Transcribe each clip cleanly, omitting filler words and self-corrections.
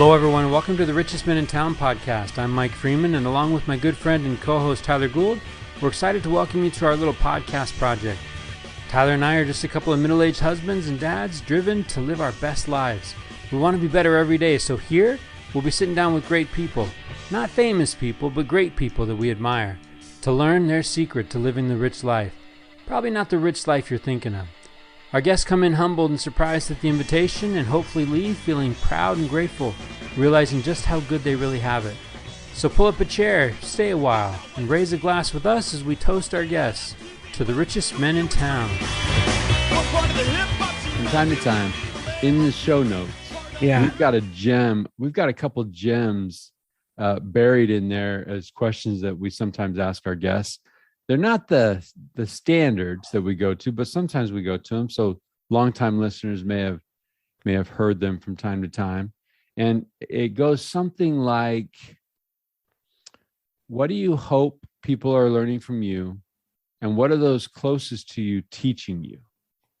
Hello, everyone. Welcome to the Richest Men in Town podcast. I'm Mike Freeman, and along with my good friend and co-host Tyler Gould, we're excited to welcome you to our little podcast project. Tyler and I are just a couple of middle-aged husbands and dads driven to live our best lives. We want to be better every day, so here we'll be sitting down with great people. Not famous people, but great people that we admire, to learn their secret to living the rich life. Probably not the rich life you're thinking of. Our guests come in humbled and surprised at the invitation and hopefully leave feeling proud and grateful, realizing just how good they really have it. So pull up a chair, stay a while, and raise a glass with us as we toast our guests to the richest men in town. From time to time, in the show notes, we've got a gem. We've got a couple gems buried in there as questions that we sometimes ask our guests. They're not the standards that we go to, but sometimes we go to them. So longtime listeners may have heard them from time to time. And it goes something like, what do you hope people are learning from you? And what are those closest to you teaching you?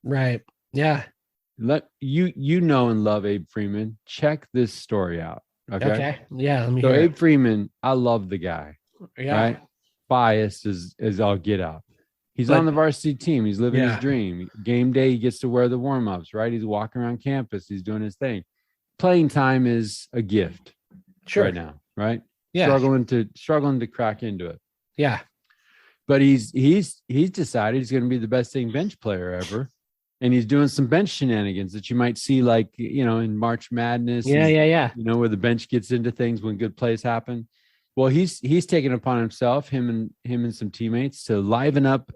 Right. Yeah. Let you know and love Abe Freeman. Check this story out. Okay. Yeah. Let me So hear Abe Freeman, I love the guy. Yeah. Right. Biased as all get out. He's on the varsity team. He's living his dream. Game day, he gets to wear the warm-ups, right? He's walking around campus. He's doing his thing. Playing time is a gift right now, right? Yeah. Struggling to crack into it. Yeah. But he's decided he's going to be the best thing bench player ever. And he's doing some bench shenanigans that you might see like, in March Madness. Yeah. Where the bench gets into things when good plays happen. Well, he's taken upon himself, him and some teammates, to liven up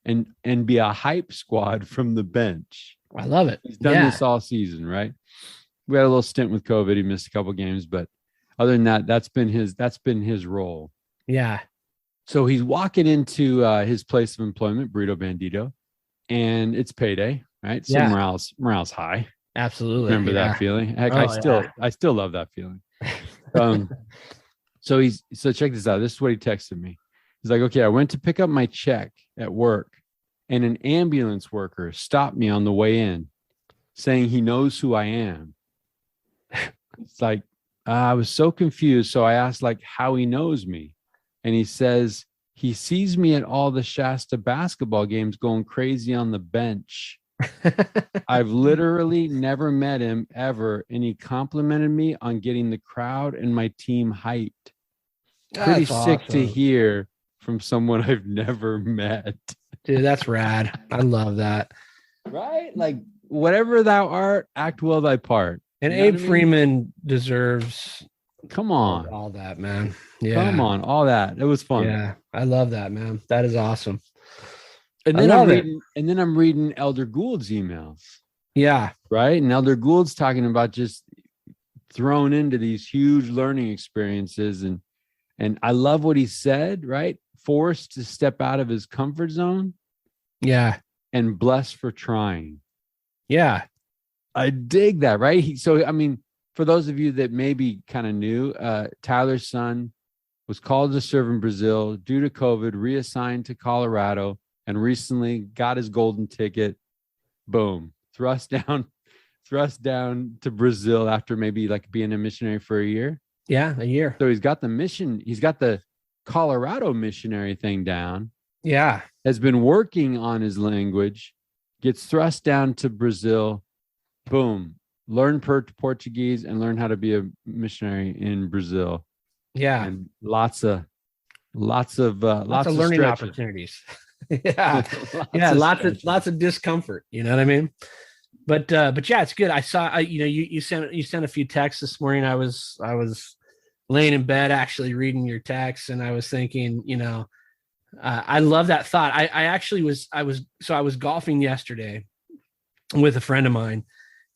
and be a hype squad from the bench. I love it. He's done this all season, right? We had a little stint with COVID. He missed a couple games, but other than that, that's been his role. Yeah. So he's walking into his place of employment, Burrito Bandito, and it's payday, right? So morale's high. Absolutely. Remember that feeling? Heck, I still love that feeling. So check this out. This is what he texted me. He's like, okay, I went to pick up my check at work and an ambulance worker stopped me on the way in saying he knows who I am. It's like, I was so confused. So I asked like how he knows me. And he says he sees me at all the Shasta basketball games going crazy on the bench. I've literally never met him ever. And he complimented me on getting the crowd and my team hyped. Pretty sick to hear from someone I've never met. Dude, that's rad. I love that. Right? Like, whatever thou art, act well thy part. And Abe Freeman deserves all that, man. Yeah. Come on, all that. It was fun. Yeah. I love that, man. That is awesome. And then I'm reading Elder Gould's emails. Yeah. Right? And Elder Gould's talking about just thrown into these huge learning experiences. And I love what he said, right? Forced to step out of his comfort zone. Yeah. And blessed for trying. Yeah. I dig that, right? For those of you that maybe kind of knew, Tyler's son was called to serve in Brazil due to COVID, reassigned to Colorado, and recently got his golden ticket. Boom. Thrust down to Brazil after maybe like being a missionary for a year. Yeah, a year. So he's got the Colorado missionary thing down. Yeah. Has been working on his language, gets thrust down to Brazil. Boom. Learn Portuguese and learn how to be a missionary in Brazil. Yeah. And lots of learning opportunities. Yeah. Lots of discomfort. You know what I mean? But yeah, it's good. I saw, you sent a few texts this morning. I was laying in bed, actually reading your texts. And I was thinking, I love that thought. I was golfing yesterday with a friend of mine,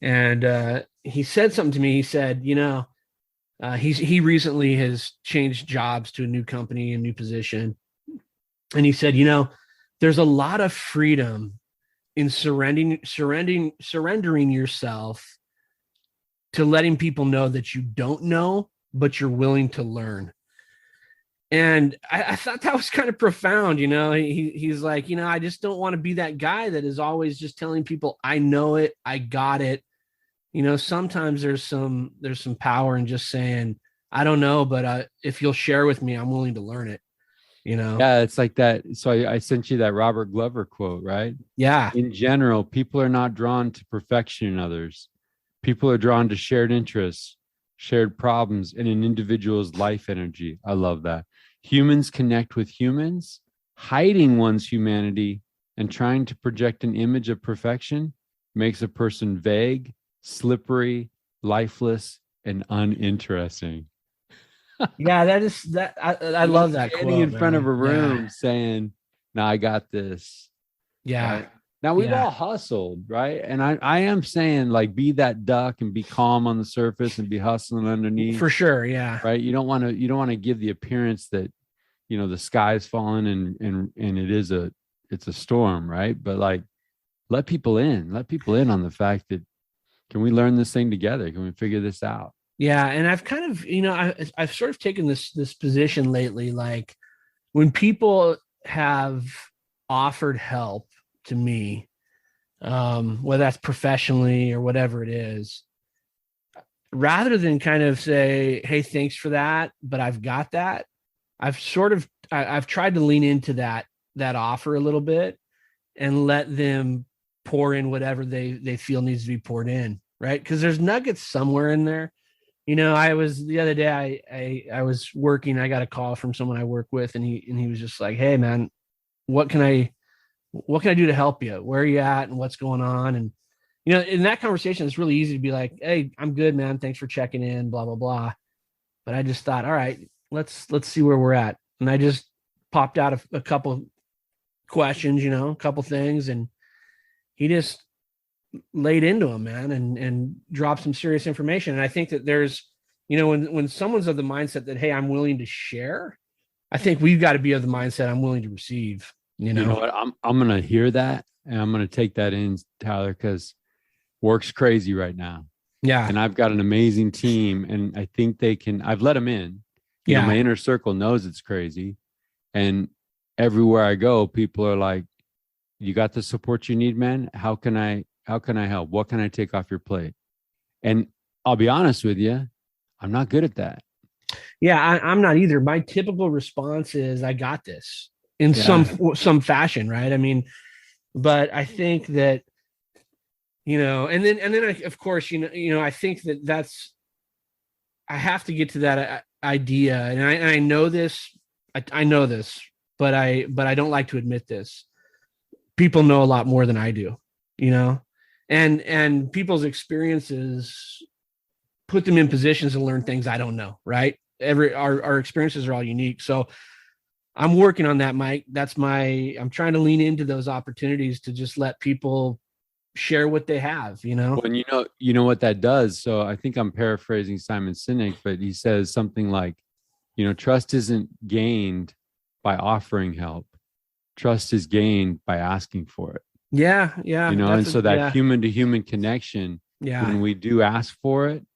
and he said something to me. He said, he recently has changed jobs to a new company, a new position. And he said, there's a lot of freedom in surrendering yourself to letting people know that you don't know, but you're willing to learn. And I thought that was kind of profound. He's like, I just don't want to be that guy that is always just telling people, I know it, I got it. sometimes there's some power in just saying, I don't know, but if you'll share with me, I'm willing to learn it. Yeah, it's like that. So I sent you that Robert Glover quote, right? Yeah. In general, people are not drawn to perfection in others. People are drawn to shared interests, shared problems, and an individual's life energy. I love that. Humans connect with humans. Hiding one's humanity and trying to project an image of perfection makes a person vague, slippery, lifeless, and uninteresting. Yeah, that. I love that Standing quote, in front of man. a room saying, "No, I got this." Yeah. Right? Now we've Yeah. all hustled, right? And I am saying, like, be that duck and be calm on the surface and be hustling underneath. For sure. Yeah. Right. You don't want to give the appearance that, the sky's falling and it's a storm, right? But like, let people in on the fact that, can we learn this thing together? Can we figure this out? Yeah. And I've kind of, I've sort of taken this position lately. Like, when people have offered help to me, whether that's professionally or whatever it is, rather than kind of say, hey, thanks for that, but I've got that, I've tried to lean into that offer a little bit and let them pour in whatever they feel needs to be poured in, right? Because there's nuggets somewhere in there. I was the other day, I was working, I got a call from someone I work with, and he was just like, hey man, what can I do to help you? Where are you at and what's going on? And in that conversation, it's really easy to be like, hey, I'm good, man. Thanks for checking in, blah, blah, blah. But I just thought, all right, let's see where we're at. And I just popped out a couple questions, a couple things, and he just laid into him, man, and dropped some serious information. And I think that there's, when someone's of the mindset that, hey, I'm willing to share, I think we've got to be of the mindset I'm willing to receive. You know what? I'm gonna hear that and I'm gonna take that in, Tyler, because work's crazy right now. Yeah. And I've got an amazing team, and I think they can. I've let them in. My inner circle knows it's crazy, and everywhere I go, people are like, "You got the support you need, man. How can I help? What can I take off your plate?" And I'll be honest with you, I'm not good at that. Yeah, I'm not either. My typical response is, "I got this," in some fashion, right? I mean, but I think that, and then of course, I think that's, I have to get to that idea, and I know this, I know this, but I don't like to admit this. People know a lot more than I do, and people's experiences put them in positions to learn things I don't know, right? Our experiences are all unique. So I'm working on that, Mike. I'm trying to lean into those opportunities to just let people share what they have, Well, and you know what that does. So I think I'm paraphrasing Simon Sinek, but he says something like, trust isn't gained by offering help. Trust is gained by asking for it. Yeah. Yeah. And so that human to human connection, when we do ask for it.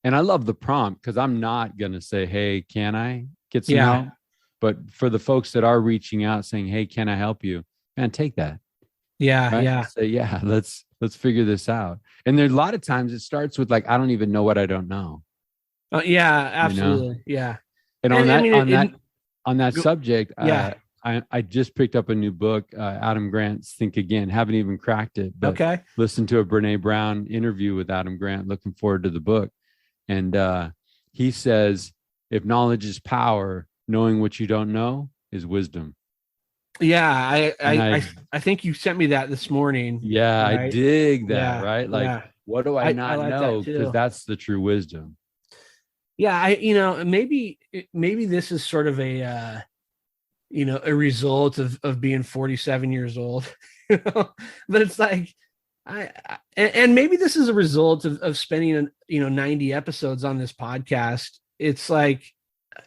And I love the prompt, because I'm not going to say, hey, can I get some help? But for the folks that are reaching out saying, hey, can I help you? Man, take that. Yeah. Right? Yeah. Say, let's figure this out. And there's a lot of times it starts with like, I don't even know what I don't know. Yeah, absolutely. Yeah. And on that subject, I just picked up a new book, Adam Grant's Think Again. Haven't even cracked it, but listened to a Brene Brown interview with Adam Grant. Looking forward to the book. And he says, if knowledge is power, knowing what you don't know is wisdom. Yeah, I think you sent me that this morning. Yeah, right? I dig that, right? Like, what do I not like know? Because that's the true wisdom. Yeah, maybe this is sort of a result of being 47 years old, but it's like, and maybe this is a result of spending 90 episodes on this podcast. It's like,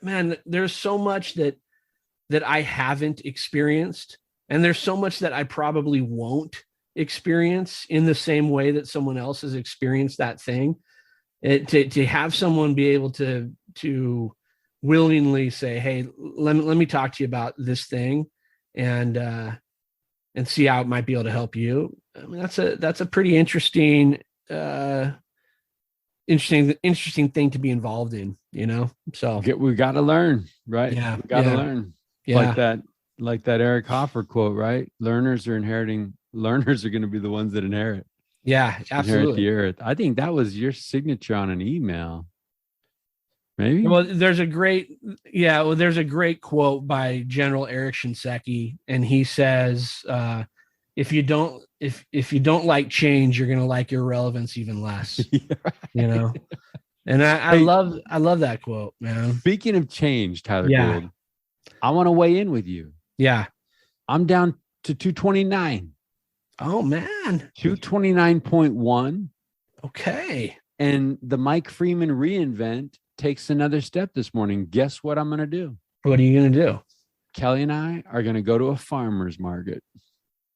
man, there's so much that I haven't experienced, and there's so much that I probably won't experience in the same way that someone else has experienced that thing. To have someone be able to willingly say, hey, let me talk to you about this thing, and see how it might be able to help you. I mean, that's a pretty interesting interesting thing to be involved in, So We got to learn, right? Yeah, We got to learn. Yeah. Like that Eric Hoffer quote, right? Learners are going to be the ones that inherit absolutely. the earth. I think that was your signature on an email. Maybe. Well, there's a great quote by General Eric Shinseki, and he says, if you don't like change, you're gonna like irrelevance even less. Right. And I love that quote, man. Speaking of change, Tyler Gould, I want to weigh in with you. Yeah. I'm down to 229. Oh man. 229.1. Okay. And the Mike Freeman reinvent takes another step this morning. Guess what I'm going to do? What are you going to do? Kelly and I are going to go to a farmer's market.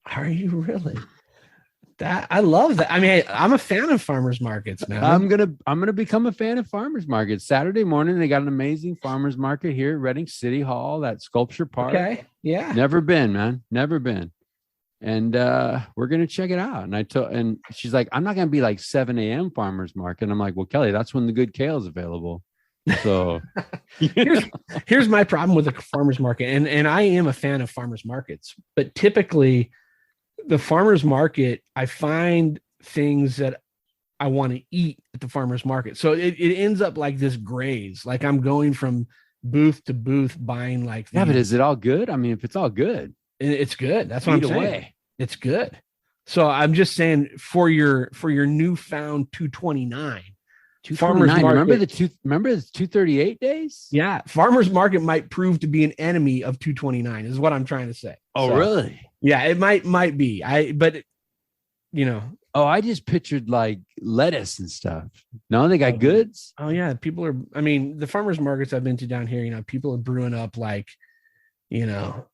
Are you really? I love that. I mean, I'm a fan of farmers markets, man. I'm gonna become a fan of farmers markets. Saturday morning, they got an amazing farmers market here at Reading City Hall, that Sculpture Park. Okay. Yeah. Never been, man. Never been. And we're gonna check it out. And she's like, I'm not gonna be like 7 a.m. farmers market. And I'm like, well, Kelly, that's when the good kale is available. So here's my problem with the farmers market. And I am a fan of farmers markets, but typically the farmer's market, I find things that I want to eat at the farmer's market. So it ends up like this graze. Like I'm going from booth to booth buying like yeah, but is it all good? I mean, if it's all good, it's good. That's what I'm saying. Away. It's good. So I'm just saying for your newfound 229. Farmers market. Remember the 238 days? Yeah. Farmer's market might prove to be an enemy of 229 is what I'm trying to say. Oh, so, really? Yeah, it might be. Oh, I just pictured like lettuce and stuff. No, they got goods. Oh yeah. The farmers markets I've been to down here, people are brewing up like,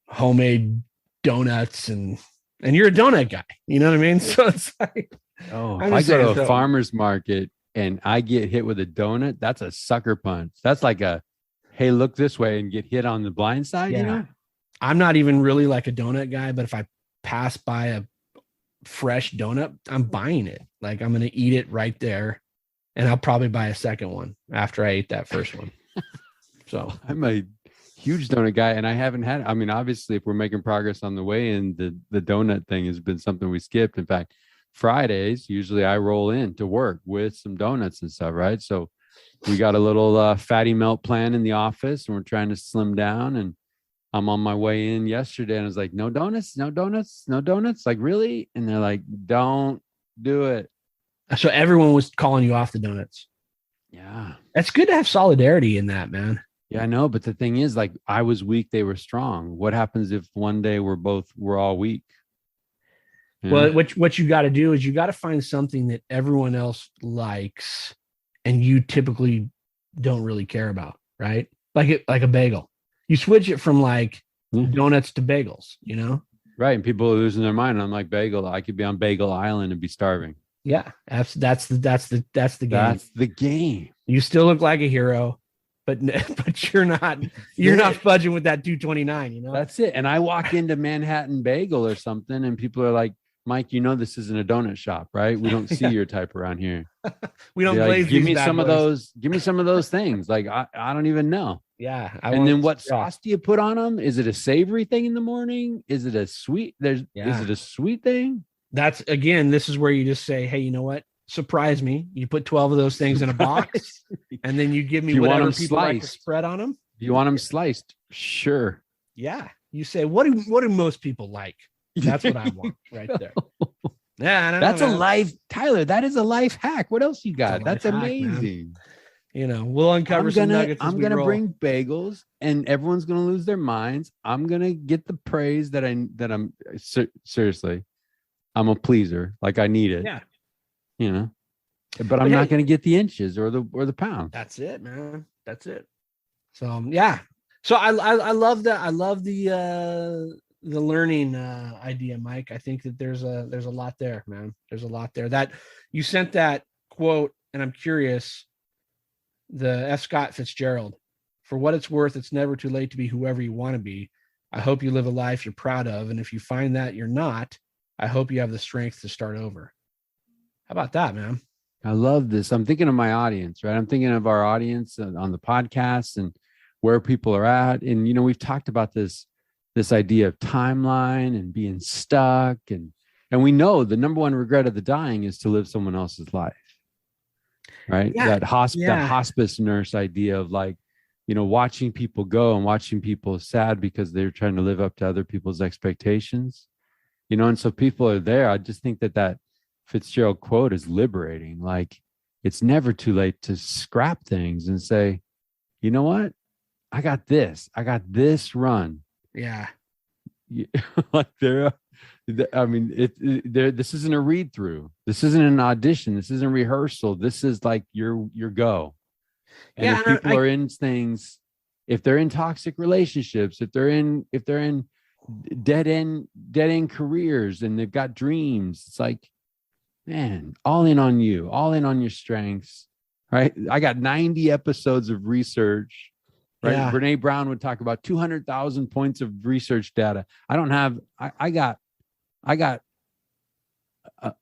homemade donuts and you're a donut guy, you know what I mean? So it's like, if I go to a farmer's market and I get hit with a donut, that's a sucker punch. That's like hey, look this way and get hit on the blind side, Yeah. I'm not even really like a donut guy, but if I pass by a fresh donut, I'm buying it. Like I'm going to eat it right there. And I'll probably buy a second one after I ate that first one. So I'm a huge donut guy and I haven't had, obviously if we're making progress on the way in, the donut thing has been something we skipped. In fact, Fridays, usually I roll in to work with some donuts and stuff. Right. So we got a little fatty melt plan in the office and we're trying to slim down, and I'm on my way in yesterday and I was like, no donuts. Like, really? And they're like, don't do it. So everyone was calling you off the donuts. Yeah. It's good to have solidarity in that, man. Yeah, I know. But the thing is, like, I was weak. They were strong. What happens if one day we're all weak? Yeah. Well, what you got to do is you got to find something that everyone else likes and you typically don't really care about, right? Like a bagel. You switch it from like donuts to bagels, Right. And people are losing their mind. I'm like, bagel. I could be on Bagel Island and be starving. Yeah. That's the game. That's the game. You still look like a hero, but you're not fudging with that 229, That's it. And I walk into Manhattan Bagel or something and people are like, Mike, this isn't a donut shop, right? We don't see your type around here. We don't glaze give me some of those. Give me some of those things. Like I don't even know. Yeah. And then what sauce do you put on them? Is it a savory thing in the morning? Is it a sweet? Is it a sweet thing? This is where you just say, hey, you know what? Surprise me. You put 12 of those things in a box and then you give me whatever people like to spread on them. Do you want them sliced? Sure. Yeah. You say, what do most people like? That's what I want right there. Yeah. That's a life, Tyler. That is a life hack. What else you got? That's amazing. We'll uncover some nuggets. I'm going to bring bagels and everyone's going to lose their minds. I'm going to get the praise that I'm seriously, I'm a pleaser. Like I need it. Yeah. But I'm not going to get the inches or the pounds. That's it, man. That's it. So, yeah. So I love that. I love the learning idea, Mike. I think that there's a lot there, man. There's a lot there. That you sent that quote, and I'm curious. The F. Scott Fitzgerald, for what it's worth, it's never too late to be whoever you want to be. I hope you live a life you're proud of, and if you find that you're not, I hope you have the strength to start over. How about that, man? I love this. I'm thinking of my audience, right? I'm thinking of our audience on the podcast and where people are at. And, we've talked about this idea of timeline and being stuck. And we know the number one regret of the dying is to live someone else's life, right? Yeah. That hospice nurse idea of like, watching people go and watching people sad because they're trying to live up to other people's expectations, and so people are there. I just think that Fitzgerald quote is liberating. Like, it's never too late to scrap things and say, you know what? I got this run. Yeah. Like I mean, this isn't a read through. This isn't an audition. This isn't rehearsal. This is like your go. And if people are in things, if they're in toxic relationships, if they're in dead end careers and they've got dreams, it's like, man, all in on you, all in on your strengths, right? I got 90 episodes of research, right? Yeah. Brene Brown would talk about 200,000 points of research data. I got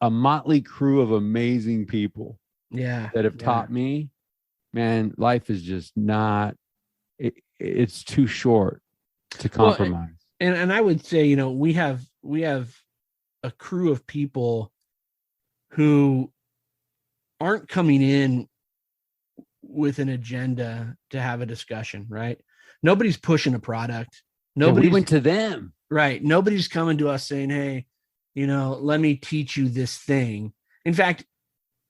a motley crew of amazing people that have taught me, man, life is just not, it's too short to compromise. Well, and I would say, we have a crew of people who aren't coming in with an agenda to have a discussion, right? Nobody's pushing a product. Nobody went to them. Right. Nobody's coming to us saying, hey, let me teach you this thing. In fact,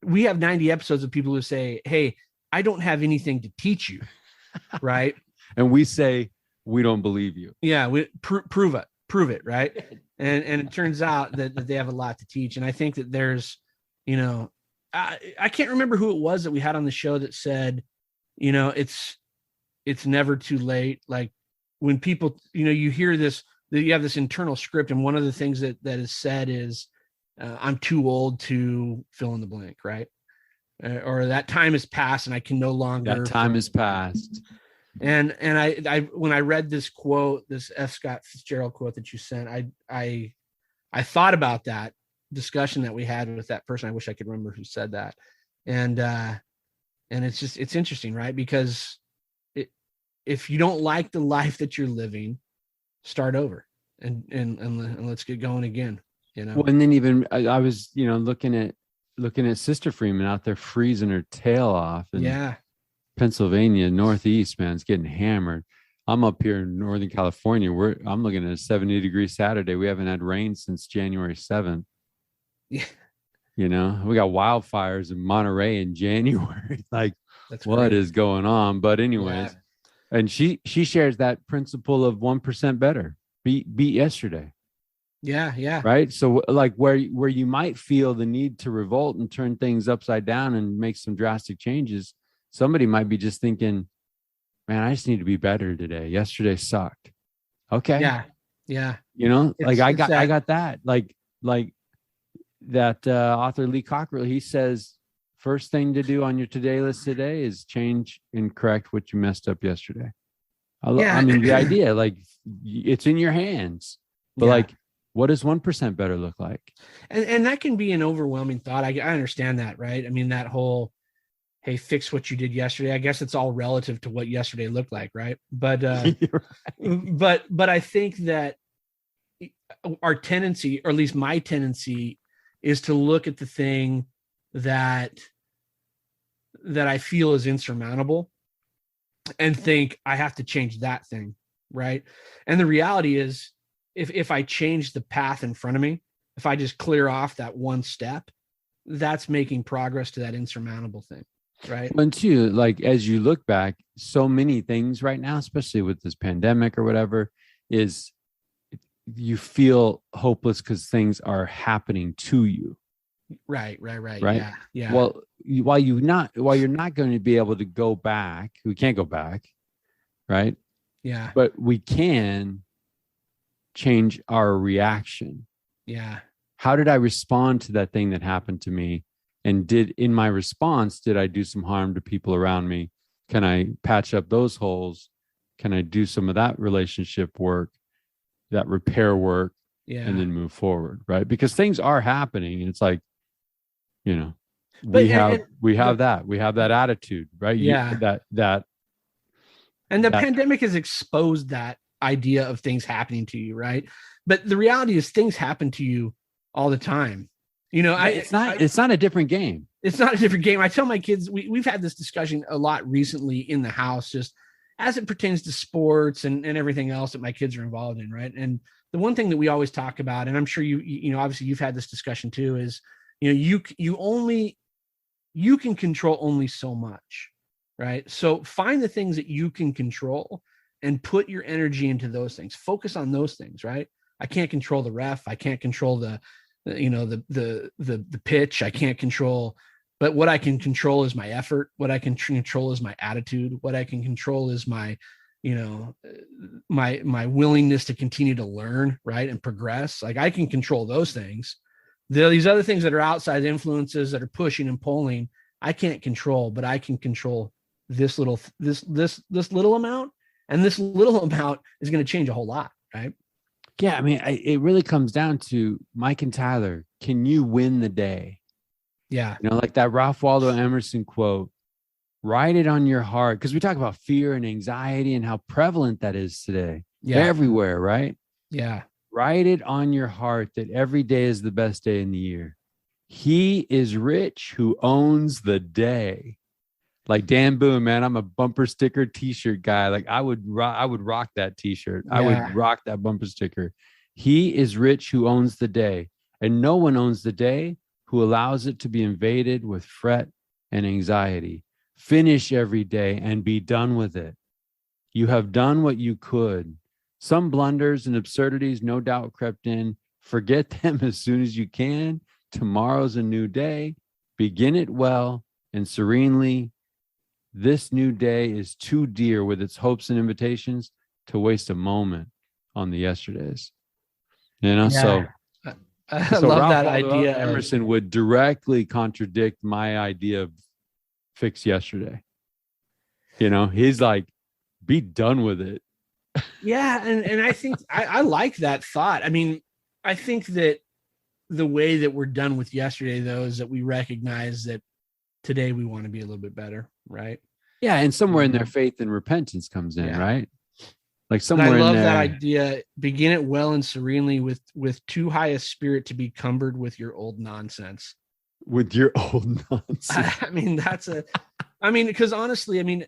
we have 90 episodes of people who say, hey, I don't have anything to teach you. Right. And we say, we don't believe you. Yeah. We prove it. Right. And it turns out that they have a lot to teach. And I think that there's, I can't remember who it was that we had on the show that said, it's never too late. Like when people, you hear this, that you have this internal script. And one of the things that is said is, I'm too old to fill in the blank. Right. Or that time has passed and I can no longer. That time has passed. And I when I read this quote, this F. Scott Fitzgerald quote that you sent, I thought about that discussion that we had with that person. I wish I could remember who said that. And it's interesting, right? Because if you don't like the life that you're living, start over and let's get going again. Well, and then even I was, looking at Sister Freeman out there freezing her tail off. And Pennsylvania, Northeast, man, it's getting hammered. I'm up here in Northern California. I'm looking at a 70-degree Saturday. We haven't had rain since January 7th. Yeah. We got wildfires in Monterey in January. Like, what crazy. is going on? But anyways, and she shares that principle of 1% better. Beat yesterday. Yeah. Right. So like where you might feel the need to revolt and turn things upside down and make some drastic changes, somebody might be just thinking, man, I just need to be better today. Yesterday sucked. Okay. Yeah. I got that. Like that author Lee Cockrell, he says, first thing to do on your today list today is change and correct what you messed up yesterday. I mean, the idea, like, it's in your hands, but like, what does 1% better look like? And that can be an overwhelming thought. I understand that, right? I mean, that whole, hey, fix what you did yesterday. I guess it's all relative to what yesterday looked like, right? But but I think that our tendency, or at least my tendency, is to look at the thing that I feel is insurmountable and think I have to change that thing, right? And the reality is, if I change the path in front of me, if I just clear off that one step, that's making progress to that insurmountable thing, right? And too, like, as you look back, so many things right now, especially with this pandemic or whatever, is you feel hopeless because things are happening to you. Right. Yeah. Well, while you're not going to be able to go back, we can't go back, right? Yeah. But we can change our reaction. Yeah. How did I respond to that thing that happened to me? And in my response, did I do some harm to people around me? Can I patch up those holes? Can I do some of that relationship work, that repair work, and then move forward, right? Because things are happening, and it's like, we have that attitude, right? Yeah. That And the pandemic has exposed that idea of things happening to you, right? But the reality is things happen to you all the time. it's not a different game. It's not a different game. I tell my kids, we've had this discussion a lot recently in the house, just as it pertains to sports and everything else that my kids are involved in, right? And the one thing that we always talk about, and I'm sure you know, obviously you've had this discussion too, is, you can control only so much, right? So find the things that you can control and put your energy into those things. Focus on those things, right? I can't control the ref. I can't control the pitch. I can't control, but what I can control is my effort. What I can control is my attitude. What I can control is my willingness to continue to learn, right? And progress. Like, I can control those things. These other things that are outside influences that are pushing and pulling, I can't control, but I can control this little amount, and this little amount is going to change a whole lot, right? Yeah, I mean, it really comes down to Mike and Tyler. Can you win the day? Yeah, like that Ralph Waldo Emerson quote. Write it on your heart, because we talk about fear and anxiety and how prevalent that is today. Yeah, everywhere, right? Yeah. Write it on your heart that every day is the best day in the year. He is rich who owns the day. Like Dan Boone, man, I'm a bumper sticker t-shirt guy. Like I would rock that t-shirt. Yeah. I would rock that bumper sticker. He is rich who owns the day, and no one owns the day who allows it to be invaded with fret and anxiety. Finish every day and be done with it. You have done what you could. Some blunders and absurdities no doubt crept in. Forget them as soon as you can. Tomorrow's a new day. Begin it well and serenely. This new day is too dear with its hopes and invitations to waste a moment on the yesterdays. So I love Ralph that Waldo idea. Emerson would directly contradict my idea of fix yesterday. He's like, be done with it. Yeah. And I think I like that thought. I mean, I think that the way that we're done with yesterday, though, is that we recognize that today we want to be a little bit better, right? Yeah. And somewhere in there, faith and repentance comes in, right? Like somewhere I love in there, that idea. Begin it well and serenely with too high a spirit to be cumbered with your old nonsense. With your old nonsense. I mean, because honestly, I mean,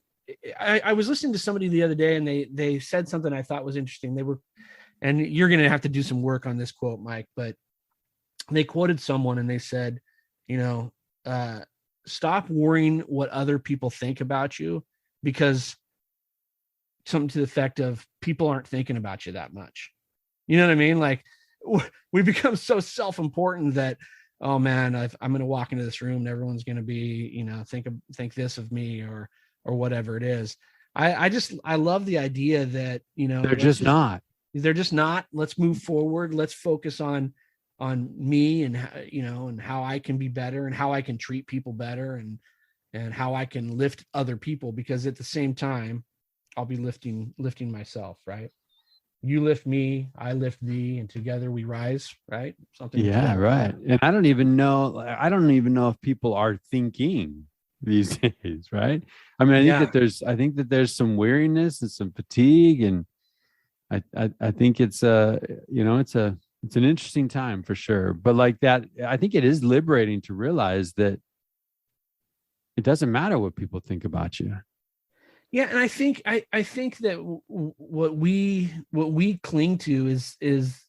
I was listening to somebody the other day, and they said something I thought was interesting. And you're going to have to do some work on this quote, Mike, but they quoted someone and they said, stop worrying what other people think about you, because something to the effect of people aren't thinking about you that much. You know what I mean? Like, we become so self-important that, oh man, I'm going to walk into this room and everyone's going to be, think this of me or whatever it is. I love the idea that, they're just not. Let's move forward. Let's focus on me and, and how I can be better and how I can treat people better and how I can lift other people, because at the same time, I'll be lifting myself, right? You lift me, I lift thee, and together we rise, right? Something. Yeah, right. And I don't even know if people are thinking these days, right? I mean, I think that there's some weariness and some fatigue, and I think it's it's an interesting time for sure. But like that, I think it is liberating to realize that it doesn't matter what people think about you. Yeah, and I think that what we cling to is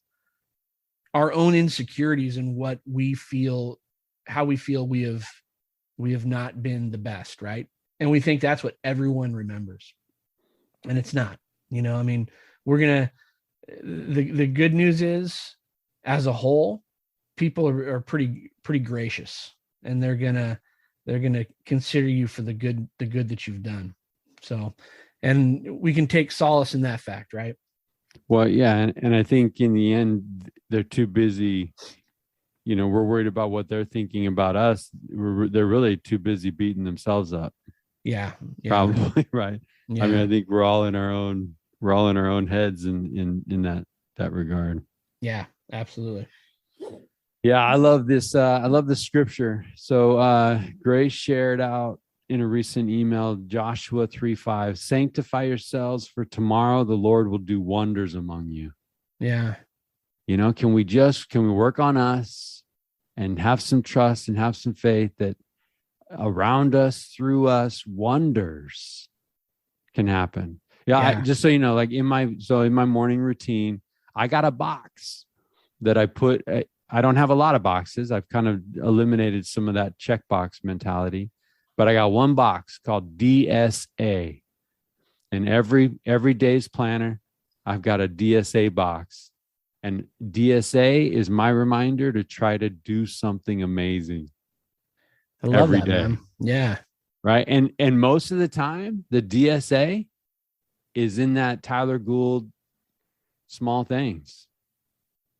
our own insecurities and what we feel, how we feel we have not been the best, right? And we think that's what everyone remembers, and it's not. I mean, the good news is, as a whole, people are pretty gracious, and they're gonna consider you for the good that you've done. So, and we can take solace in that fact, right? Well, yeah. And I think in the end, they're too busy. We're worried about what they're thinking about us. They're really too busy beating themselves up. Yeah. Probably. Right. Yeah. I mean, I think we're all in our own heads in that regard. Yeah, absolutely. Yeah, I love this. I love the scripture. So Grace shared out in a recent email, Joshua 3:5, sanctify yourselves for tomorrow the Lord will do wonders among you. Yeah. Can we work on us and have some trust and have some faith that around us, through us, wonders can happen. Yeah. Just so you know, like in my morning routine, I got a box that I put. I don't have a lot of boxes. I've kind of eliminated some of that checkbox mentality, but I got one box called DSA. And every day's planner, I've got a DSA box. And DSA is my reminder to try to do something amazing. I love every that, day. Man. Yeah. Right. And most of the time, the DSA is in that Tyler Gould small things.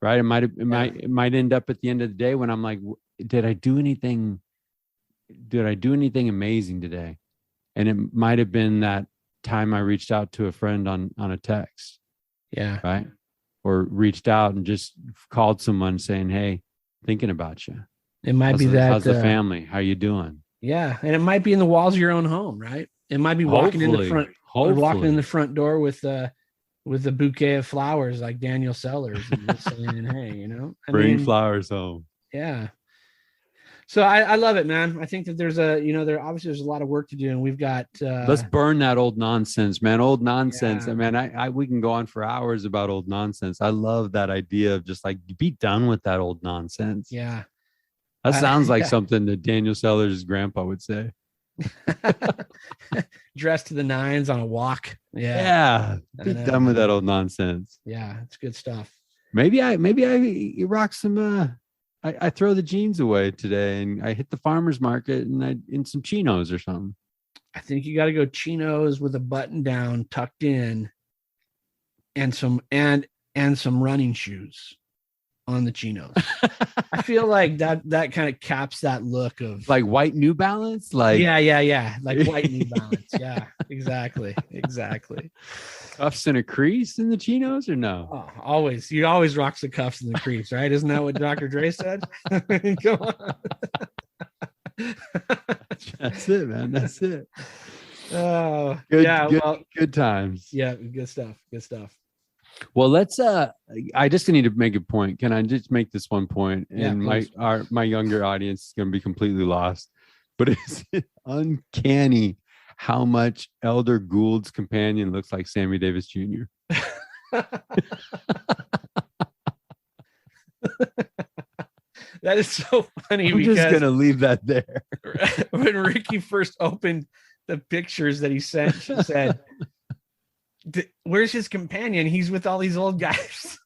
Right. It might end up at the end of the day when I'm like, did I do anything amazing today? And it might have been that time I reached out to a friend on a text. Yeah. Right. Or reached out and just called someone saying, hey, thinking about you. It might be that. How's the family? How you doing? Yeah. And it might be in the walls of your own home, right? It might be walking in the front door with a bouquet of flowers like Daniel Sellers and just saying, hey, bring flowers home. Yeah. So I love it, man. I think that there's there's a lot of work to do, and we've got. Let's burn that old nonsense, man. Old nonsense. Yeah. Man, we can go on for hours about old nonsense. I love that idea of just like be done with that old nonsense. Yeah. That sounds like something that Daniel Sellers' grandpa would say. Dressed to the nines on a walk. Yeah. Be done with that old nonsense. Yeah, it's good stuff. Maybe I rock some. I throw the jeans away today and I hit the farmer's market and in some chinos or something. I think you got to go chinos with a button down tucked in and some running shoes on the chinos. I feel like that kind of caps that look of like white New Balance. Like like white New Balance. Yeah, exactly. Cuffs and a crease in the chinos or no? Oh, always. You always rocks the cuffs and the crease, right? Isn't that what Dr. Dre said? Come on. That's it, man. That's it. Oh, good times. Yeah, good stuff. Well, let's I just need to make a point. Can I just make this one point? And my younger audience is going to be completely lost. But it's uncanny how much Elder Gould's companion looks like Sammy Davis Jr. That is so funny. I'm just going to leave that there. When Ricky first opened the pictures that he sent, she said, where's his companion? He's with all these old guys.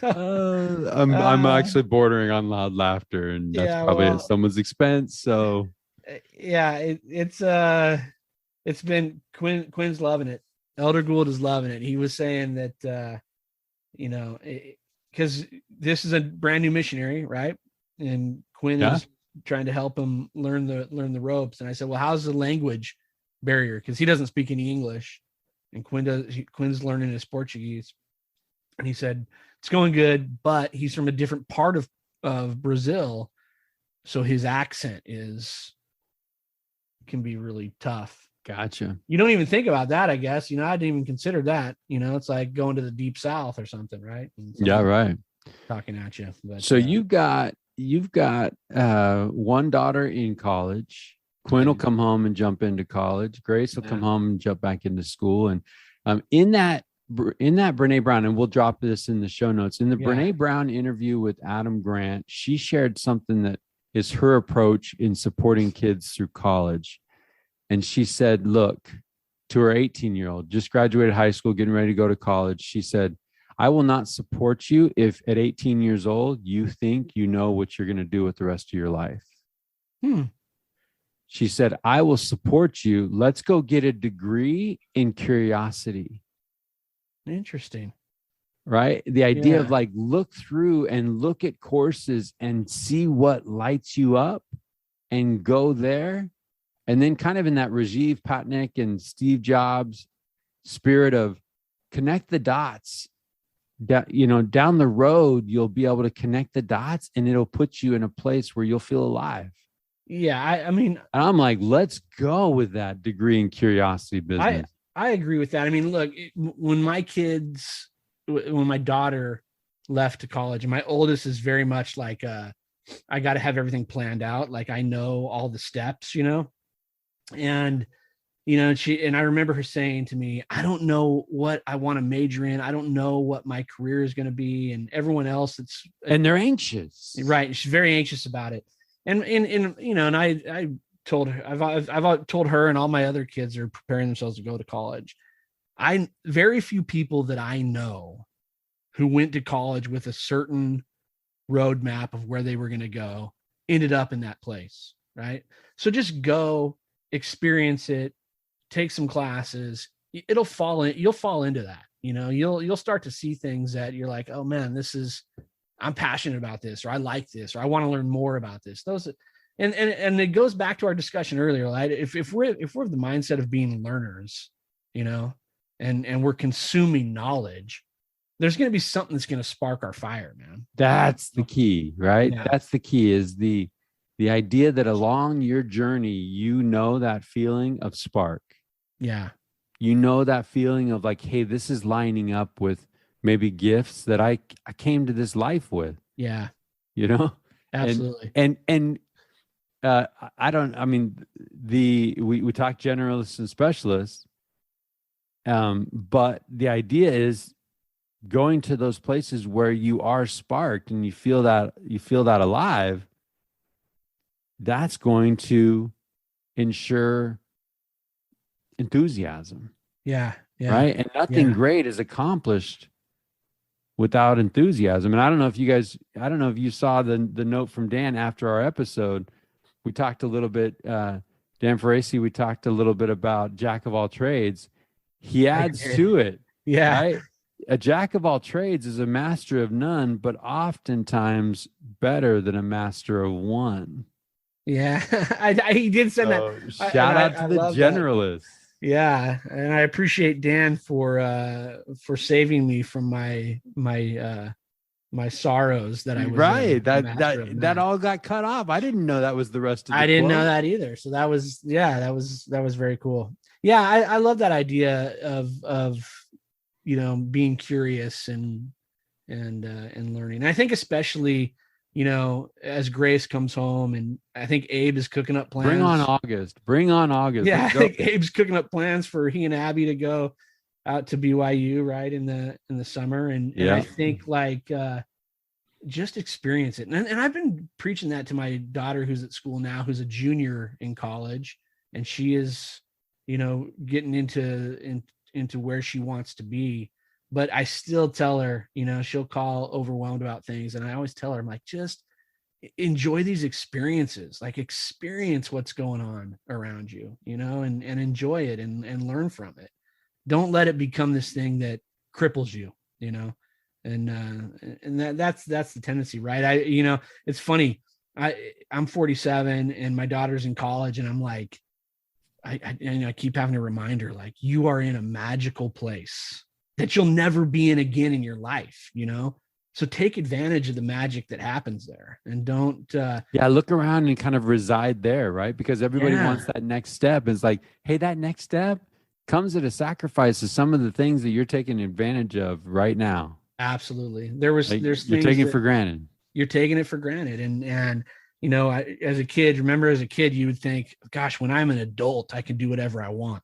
I'm actually bordering on loud laughter, and that's probably at someone's expense. So it's been Quinn's loving it. Elder Gould is loving it. He was saying that because this is a brand new missionary, right? And Quinn is trying to help him learn the ropes. And I said, well, how's the language barrier? Because he doesn't speak any English, and Quinn's learning his Portuguese. And he said it's going good, but he's from a different part of Brazil, so his accent can be really tough. Gotcha. You don't even think about that, I guess. I didn't even consider that. It's like going to the deep south or something, right? Yeah, right. Talking at you. But, so you've got one daughter in college. Quinn will come home and jump into college. Grace will come home and jump back into school. And in that Brene Brown, and we'll drop this in the show notes, in the Brene Brown interview with Adam Grant, she shared something that is her approach in supporting kids through college. And she said, look, to her 18-year-old, just graduated high school, getting ready to go to college. She said, I will not support you if at 18 years old, you think you know what you're going to do with the rest of your life. She said, I will support you. Let's go get a degree in curiosity. Interesting. Right? The idea of like, look through and look at courses and see what lights you up and go there. And then kind of in that Rajiv Patnaik and Steve Jobs spirit of connect the dots, down the road, you'll be able to connect the dots and it'll put you in a place where you'll feel alive. Yeah. I mean, and I'm like, let's go with that degree in curiosity business. I agree with that. I mean, look, when my daughter left to college, and my oldest is very much like, I got to have everything planned out. Like I know all the steps, and, and I remember her saying to me, I don't know what I want to major in. I don't know what my career is going to be. And everyone else, and they're anxious. Right. She's very anxious about it. And I told her, I've told her and all my other kids are preparing themselves to go to college. Very few people that I know who went to college with a certain roadmap of where they were going to go ended up in that place. Right. So just go experience it, take some classes. You'll fall into that. You'll start to see things that you're like, oh man, I'm passionate about this, or I like this, or I want to learn more about this. And it goes back to our discussion earlier, right? If we're the mindset of being learners, and we're consuming knowledge, there's going to be something that's going to spark our fire, man. That's the key, right? Yeah. That's the key, is the idea that along your journey, that feeling of spark. Yeah. That feeling of like, hey, this is lining up with maybe gifts that I came to this life with. Yeah. Absolutely. We talk generalists and specialists, but the idea is going to those places where you are sparked and you feel that alive. That's going to ensure enthusiasm. Yeah. Right. And nothing great is accomplished without enthusiasm. And I don't know if you saw the note from Dan after our episode. We talked a little bit, Dan Ferrasi, we talked a little bit about jack of all trades. He adds to it. Yeah. Right? A jack of all trades is a master of none, but oftentimes better than a master of one. Yeah. He did send that. Shout out to the generalist. Yeah. And I appreciate Dan for saving me from my sorrows that I was right. That all got cut off. I didn't know that was the rest of the I didn't quote. know that either. So that was very cool. Yeah, I love that idea of being curious and learning. And I think especially, as Grace comes home, and I think Abe is cooking up plans. Bring on August. Yeah, I think Abe's cooking up plans for he and Abby to go out to BYU right in the summer. And I think just experience it. And I've been preaching that to my daughter who's at school now, who's a junior in college, and she is, getting into where she wants to be. But I still tell her, she'll call overwhelmed about things. And I always tell her, I'm like, just enjoy these experiences, like experience what's going on around you, and enjoy it and learn from it. Don't let it become this thing that cripples you, and that's the tendency, right? It's funny. I'm 47 and my daughter's in college, and I'm like, I keep having to remind her, like, you are in a magical place that you'll never be in again in your life, So take advantage of the magic that happens there, and don't. Look around and kind of reside there, right? Because everybody wants that next step. It's like, hey, that next step comes at a sacrifice of some of the things that you're taking advantage of right now. Absolutely, there's things you're taking for granted. You're taking it for granted, and as a kid, you would think, gosh, when I'm an adult, I can do whatever I want.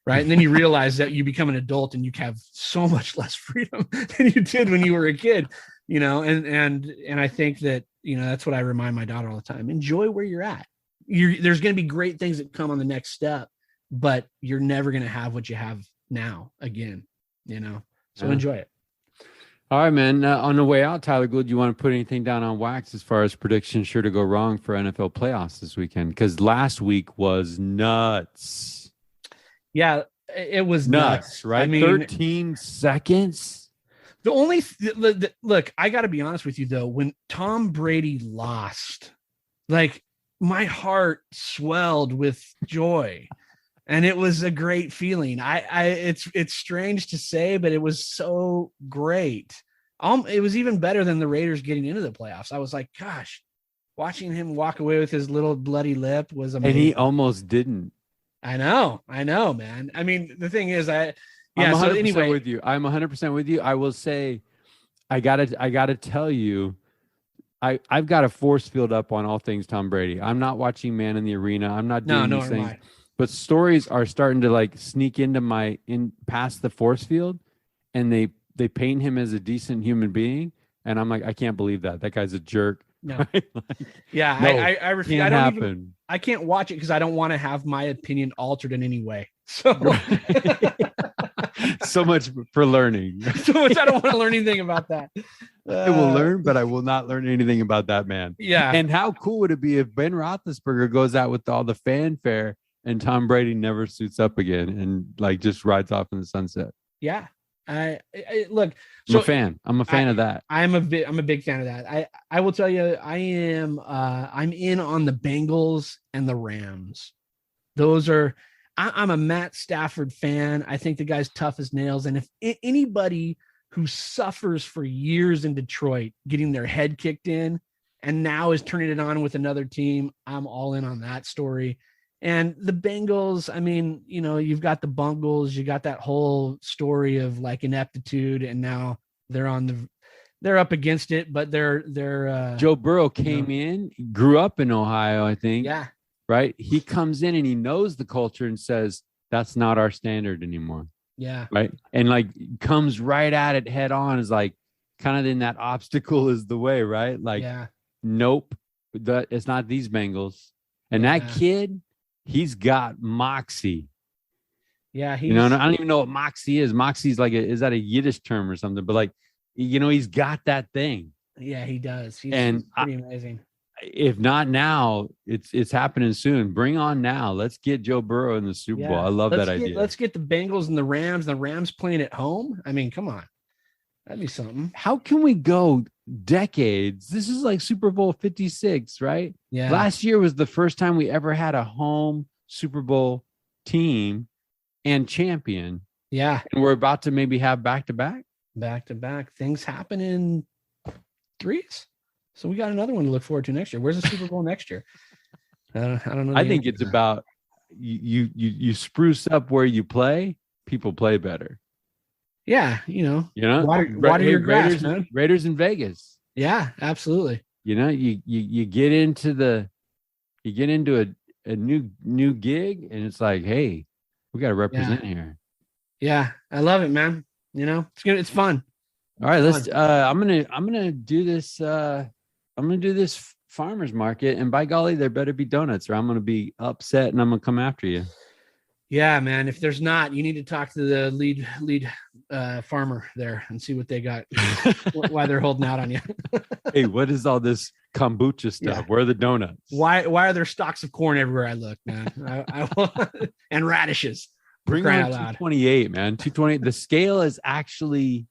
Right. And then you realize that you become an adult and you have so much less freedom than you did when you were a kid, and I think that, that's what I remind my daughter all the time. Enjoy where you're at. There's going to be great things that come on the next step, but you're never going to have what you have now again, so enjoy it. All right, man. On the way out, Tyler Gould, you want to put anything down on wax as far as predictions sure to go wrong for NFL playoffs this weekend? Because last week was nuts. Yeah, it was nuts, right? I mean, 13 seconds. The only look, I got to be honest with you though, when Tom Brady lost, like, my heart swelled with joy, and it was a great feeling. It's strange to say, but it was so great It was even better than the Raiders getting into the playoffs. I was like, gosh, watching him walk away with his little bloody lip was amazing. And he almost didn't. I know, man. I mean, the thing is, I'm 100% so anyway, with you. I'm 100% with you. I will say, I gotta tell you, I've got a force field up on all things Tom Brady. I'm not watching Man in the Arena. I'm not doing these things. But stories are starting to like sneak into past the force field, and they paint him as a decent human being, and I'm like, I can't believe that guy's a jerk. No. Right? I refuse. Can't happen. I can't watch it because I don't want to have my opinion altered in any way. So so much for learning. So much I don't want to learn anything about that. I will learn, but I will not learn anything about that man. Yeah. And how cool would it be if Ben Roethlisberger goes out with all the fanfare and Tom Brady never suits up again and like just rides off in the sunset? Yeah. I look. So I'm a fan of that. I'm a big fan of that. I will tell you, I'm in on the Bengals and the Rams. I'm a Matt Stafford fan. I think the guy's tough as nails. And if anybody who suffers for years in Detroit getting their head kicked in and now is turning it on with another team, I'm all in on that story. And the Bengals, I mean, you've got the Bungles, you got that whole story of like ineptitude, and now they're up against it, but they're Joe Burrow came in, grew up in Ohio, I think. Yeah. Right. He comes in and he knows the culture and says, that's not our standard anymore. Yeah. Right. And like comes right at it head on, is like kind of in that obstacle is the way, right? Like, nope, it's not these Bengals. And that kid, he's got moxie. Yeah. I don't even know what moxie is. Moxie's like, is that a Yiddish term or something? But like, he's got that thing. Yeah, he does. He's pretty amazing. If not now, it's happening soon. Bring on now. Let's get Joe Burrow in the Super Bowl. I love that idea. Let's get the Bengals and the Rams. The Rams playing at home. I mean, come on. That'd be something. How can we go decades? This is like Super Bowl 56, right? Yeah. Last year was the first time we ever had a home Super Bowl team and champion. Yeah. And we're about to maybe have back-to-back. Back-to-back. Things happen in threes. So we got another one to look forward to next year. Where's the Super Bowl next year? I don't know. I think it's about you spruce up where you play, people play better. Yeah, water your grass, man. Raiders in Vegas. Yeah, absolutely. You get into a new gig, and it's like, hey, we got to represent here. Yeah, I love it, man. It's good. It's fun. All right, let's. I'm gonna do this. I'm going to do this farmer's market, and by golly, there better be donuts or I'm going to be upset and I'm going to come after you. Yeah, man. If there's not, you need to talk to the lead farmer there and see what they got, why they're holding out on you. Hey, what is all this kombucha stuff? Yeah. Where are the donuts? Why are there stalks of corn everywhere I look, man? And radishes. Bring on 228, man. 228. The scale is actually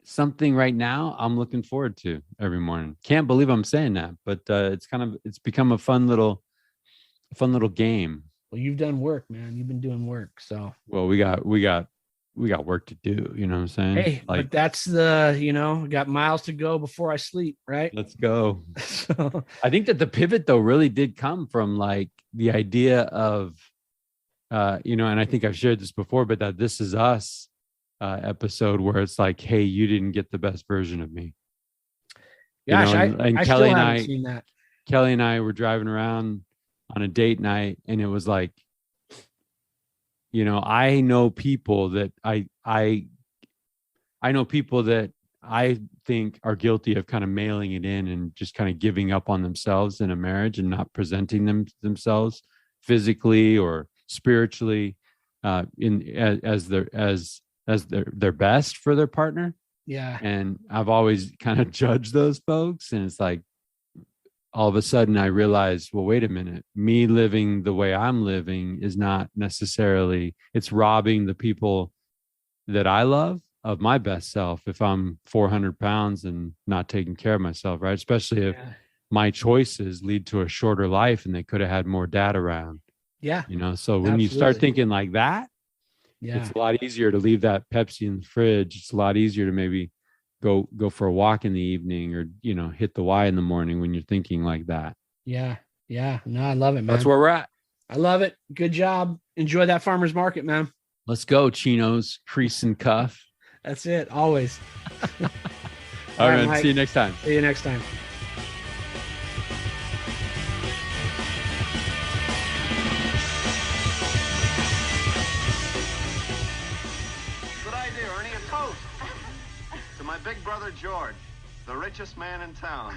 something right now I'm looking forward to every morning. Can't believe I'm saying that, but it's become a fun little game. Well, you've done work, man. You've been doing work. So well, we got work to do, you know what I'm saying? Hey, but that's got miles to go before I sleep, right? Let's go. So I think that the pivot though really did come from like the idea of and I think I've shared this before, but that This Is Us episode where it's like, hey, you didn't get the best version of me. Gosh, I Kelly and I seen that. Kelly and I were driving around on a date night, and it was like, I know people that I know people that I think are guilty of kind of mailing it in and just kind of giving up on themselves in a marriage and not presenting themselves physically or spiritually as their best for their partner. Yeah. And I've always kind of judged those folks. And it's like, all of a sudden I realized, well, wait a minute, me living the way I'm living is not necessarily, it's robbing the people that I love of my best self if I'm 400 pounds and not taking care of myself, right? Especially if my choices lead to a shorter life and they could have had more dad around. Yeah. So when you start thinking like that, it's a lot easier to leave that Pepsi in the fridge. It's a lot easier to maybe go for a walk in the evening, or, hit the Y in the morning when you're thinking like that. Yeah. Yeah. No, I love it, man. That's where we're at. I love it. Good job. Enjoy that farmer's market, man. Let's go, chinos, crease and cuff. That's it. Always. All right, man. See you next time. See you next time. Good idea, Ernie. A toast to my big brother George, the richest man in town.